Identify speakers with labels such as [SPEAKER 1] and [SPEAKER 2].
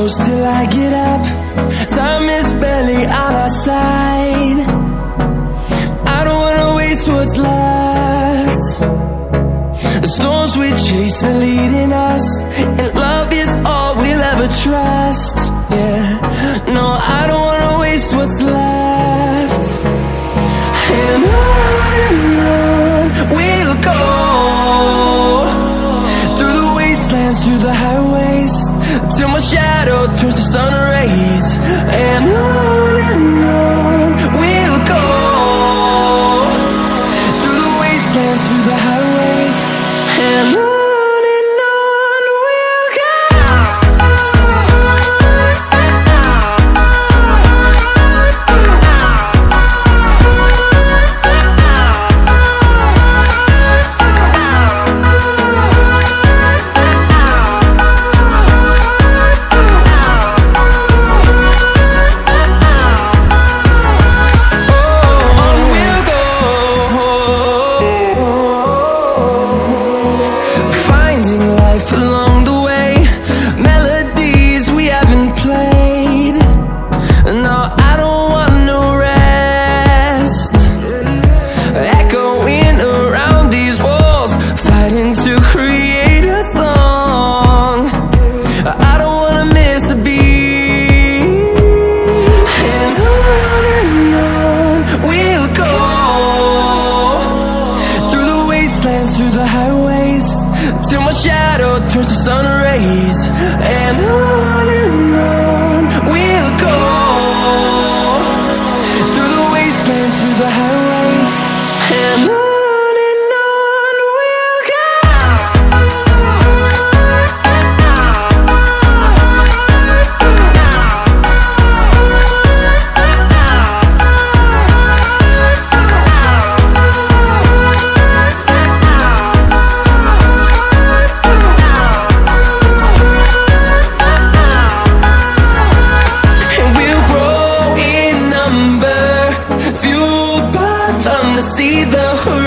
[SPEAKER 1] close till I get up. Time is barely on our side. I don't wanna waste what's left. The storms we chase are leading us, and love is all we'll ever trust. Yeah, no, I don't wanna waste what's left. And on we'll go, through the wastelands, through the highways, till my shadow turns to sun rays. And on we'll go, through the wastelands, through the highways, and on we'll go. Along the way, melodies we haven't played. No, I don't want no rest. Echoing around these walls, fighting to create a song. I don't wanna miss a beat. And on we'll go, through the wastelands, through the highways, till my shadow turns to sun rays. And on we'll go, through the wastelands, through the highways, and on we'll go. See the hood